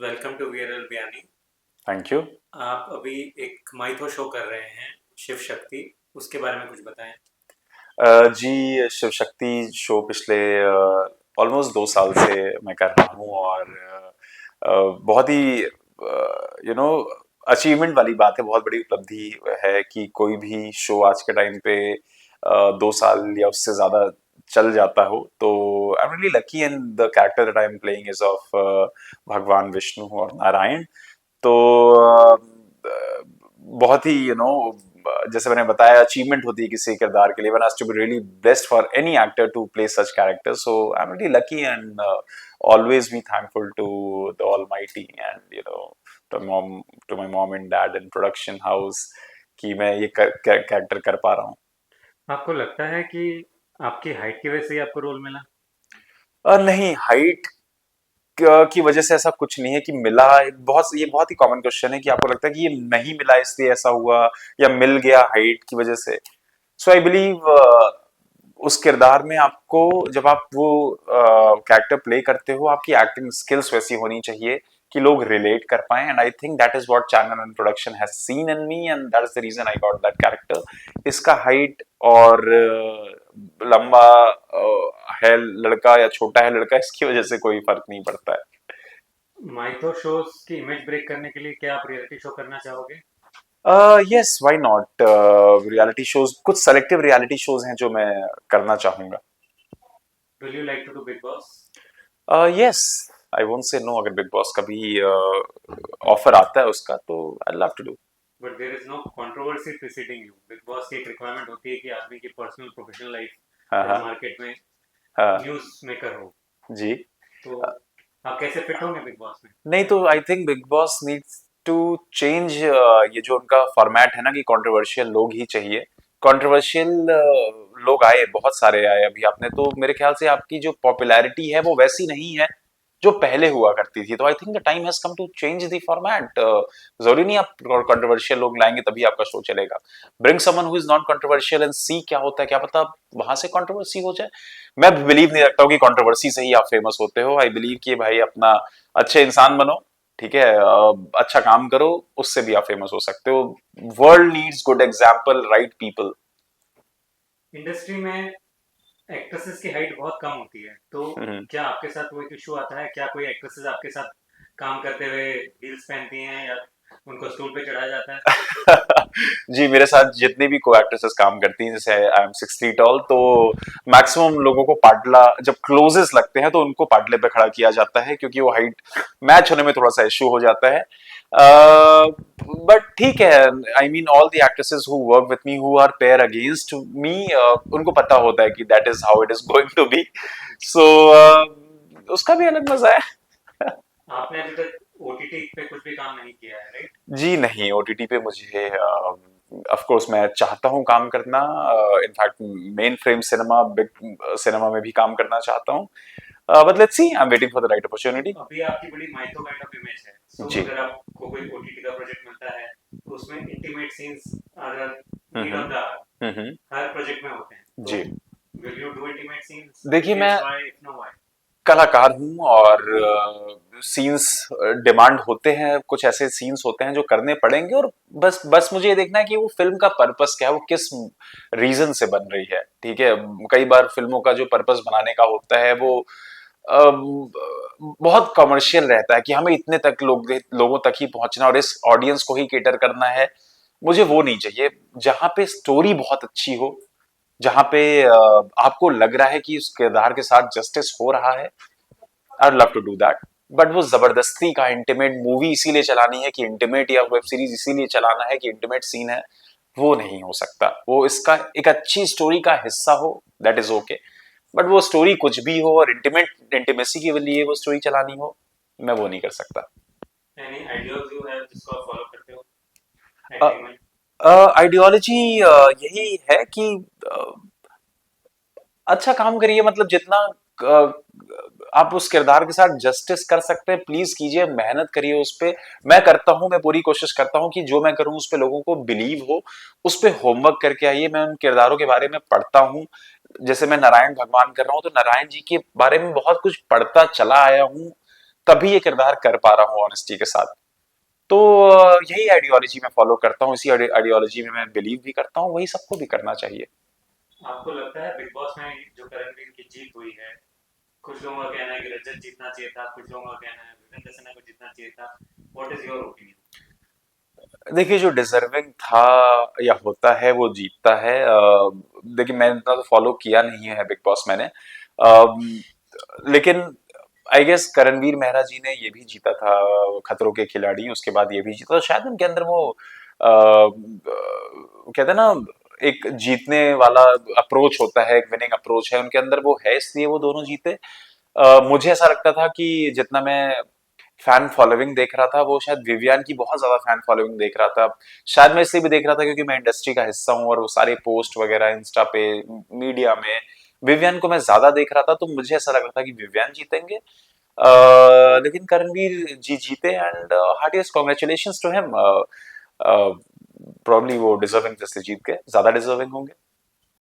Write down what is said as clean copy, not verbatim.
Welcome to VRL बयानी। Thank you. आप अभी एक माइथो शो कर रहे हैं, शिव शक्ति। उसके बारे में कुछ बताएं। जी, शिव शक्ति शो पिछले ऑलमोस्ट 2 साल से मैं कर रहा हूँ और बहुत ही अचीवमेंट वाली बात है, बहुत बड़ी उपलब्धि है कि कोई भी शो आज के टाइम पे 2 साल या उससे ज्यादा चल जाता हो। तो आई am really lucky and the character that I am playing is of भगवान विष्णु और नारायण। तो बहुत ही जैसे मैंने बताया अचीवमेंट होती है किसी किरदार के लिए, one has to be really blessed for any actor to play such character. So I am really lucky and always be thankful to the almighty and to my mom and dad and production house कि मैं ये character कर पा रहा हूँ। आपको लगता है कि आपकी हाइट की वजह से ही आपको रोल मिला? नहीं, हाइट की वजह से ऐसा कुछ नहीं है कि मिला। ये बहुत ही कॉमन क्वेश्चन है कि आपको लगता है कि ये नहीं मिला इसलिए ऐसा हुआ या मिल गया हाइट की वजह से। सो आई बिलीव उस किरदार में आपको, जब आप वो कैरेक्टर प्ले करते हो, आपकी एक्टिंग स्किल्स वैसी होनी चाहिए कि लोग रिलेट कर पाए। And I think that is what channel and production has seen in me and that is the reason I got that character. इसका हाइट और लंबा है लड़का या छोटा है लड़का, इसकी वजह से कोई फर्क नहीं पड़ता है। माइथो शोज की इमेज ब्रेक करने के लिए क्या आप रियलिटी शो करना चाहोगे? Yes, why not. Reality shows, कुछ सेलेक्टिव रियलिटी शोज हैं जो मैं करना चाहूंगा। Will you like to do Bigg Boss? Yes, I won't say no. अगर बिग बॉस का भी ऑफर आता है उसका तो I love to do. But there is no controversy preceding you. Bigg Boss की एक रिक्वायरमेंट होती है कि आदमी की पर्सनल प्रोफेशनल हाँ लाइफ हाँ मार्केट में हाँ। न्यूज मेकर हो। जी। तो आप कैसे फिट होंगे बिग बॉस में? नहीं तो I think Bigg Boss needs to change. ये जो उनका फॉर्मेट है ना कि कंट्रोवर्शियल लोग ही चाहिए। कंट्रोवर्शियल लोग आए, बहुत सारे आए अभी। आपने तो मेरे ख्याल से आपकी जो पॉपुलैरिटी है वो वैसी नहीं है जो पहले हुआ करती थी। तो I think the time has come to change the format. जरूरी नहीं आप कंट्रोवर्शियल लोग लाएंगे तभी आपका शो चलेगा। Bring someone who is not controversial and see क्या होता है, क्या पता वहां से कंट्रोवर्सी हो जाए। मैं बिलीव नहीं रखता हूँ कि कंट्रोवर्सी से ही आप फेमस होते हो। आई बिलीव कि भाई अपना अच्छे इंसान बनो, ठीक है, अच्छा काम करो, उससे भी आप फेमस हो सकते हो। World needs good example, right people. Industry में एक्ट्रेसेस की हाइट बहुत कम होती है, तो क्या आपके साथ वो एक इशू आता है? क्या कोई एक्ट्रेसेस आपके साथ काम करते हुए हील्स पहनती हैं या उनको स्टूल पे चढ़ाया जाता है? जी, मेरे साथ जितनी भी को एक्ट्रेसेस काम करती हैं, जैसे आई एम 6 फीट टॉल, तो मैक्सिमम लोगों को पाटला जब क्लोजेस्ट लगते हैं तो उनको पाटले पे खड़ा किया जाता है क्योंकि वो हाइट मैच होने में थोड़ा सा इश्यू हो जाता है। बट ठीक है, I mean all the actresses who work with me who are pair against me, उनको पता होता है कि that is how it is going to be. So उसका भी अलग मजा है। आपने अभी तक ओटीटी पे कुछ भी काम नहीं किया है, राइट? जी नहीं, ओटीटी पे मुझे ऑफ कोर्स मैं चाहता हूँ काम करना। In fact main frame cinema, big cinema में भी काम करना चाहता हूँ। But let's see, I am waiting for the right opportunity. अभी आपकी बड़ी माइथो काइंड ऑफ इमेज है, सो जी। अगर आपको कोई ओटीटी का प्रोजेक्ट मिलता है तो उसमें intimate scenes are need hmm of the hour. Hmm. हर प्रोजेक्ट में होते हैं, तो जी, will you do intimate scenes? देखिए इफ मैं yes, why? If no, why? कलाकार हूँ और सीन्स डिमांड होते हैं, कुछ ऐसे सीन्स होते हैं जो करने पड़ेंगे। और बस बस मुझे ये देखना है कि वो फिल्म का पर्पस क्या है, वो किस रीजन से बन रही है। ठीक है, कई बार फिल्मों का जो पर्पस बनाने का होता है वो बहुत कमर्शियल रहता है कि हमें इतने तक लोगों तक ही पहुंचना और इस ऑडियंस को ही केटर करना है। मुझे वो नहीं चाहिए। जहां पे स्टोरी बहुत अच्छी हो, जहां पे आपको लग रहा है कि उस किरदार के साथ जस्टिस हो रहा है, I love to do that. But वो जबरदस्ती का इंटीमेट मूवी इसीलिए चलानी है कि इंटीमेट, या वेब सीरीज इसीलिए चलाना है कि इंटीमेट सीन है, वो नहीं हो सकता। वो इसका एक अच्छी स्टोरी का हिस्सा हो, दैट इज ओके। बट वो स्टोरी कुछ भी हो और इंटीमेसी के लिए वो स्टोरी चलानी हो, मैं वो नहीं कर सकता। एनी आइडियाज यू हैव जिसको आप फॉलो करते हो एक्टिंग में? आइडियोलॉजी यही है कि अच्छा काम करिए, मतलब जितना अ, आप उस किरदार के साथ जस्टिस कर सकते हैं प्लीज कीजिए, मेहनत करिए उस पे। मैं करता हूं, मैं पूरी कोशिश करता हूं कि जो मैं करूं उस पे लोगों को बिलीव हो। उस पे होमवर्क करके आइए, मैं उन किरदारों के बारे में पढ़ता हूं। जैसे मैं नारायण भगवान कर रहा हूं तो नारायण जी के बारे में बहुत कुछ पढ़ता चला आया हूं। तभी ये किरदार कर पा रहा हूँ ऑनेस्टी के साथ। तो यही आइडियोलॉजी मैं फॉलो करता हूँ, इसी आइडियोलॉजी में मैं बिलीव भी करता हूँ, वही सबको भी करना चाहिए। आपको लगता है बिग बॉस में जो करणवीर की जीत हुई है, कुछ लोगों का कहना है कि रजत जीतना चाहिए था, कुछ लोगों का कहना है विवेक दसना को जीतना चाहिए था। What is your opinion? देखिए, जो डिजर्विंग था या होता है वो जीतता है। देखिए, मैंने इतना तो फॉलो किया नहीं है बिग बॉस मैंने, लेकिन आई गेस करणवीर मेहरा जी ने ये भी जीता था खतरों के खिलाड़ी, उसके बाद ये भी जीता, तो शायद उनके अंदर वो कहते हैं ना, एक जीतने वाला अप्रोच होता है, एक विनिंग अप्रोच है उनके अंदर, वो है, इसलिए वो दोनों जीते। मुझे ऐसा लगता था कि जितना मैं फैन फॉलोइंग देख रहा था, वो शायद विवियन की बहुत ज्यादा फैन फॉलोइंग देख रहा था। शायद मैं इसलिए भी देख रहा था क्योंकि मैं इंडस्ट्री का हिस्सा हूँ, और वो सारे पोस्ट वगैरह इंस्टा पे, मीडिया में विवियन को मैं ज्यादा देख रहा था, तो मुझे ऐसा लग रहा था कि विवियन जीतेंगे। लेकिन करणवीर जी जीते, and heartiest congratulations to him. Probably वो डिजर्विंग जैसे जीत गए, ज्यादा डिजर्विंग होंगे।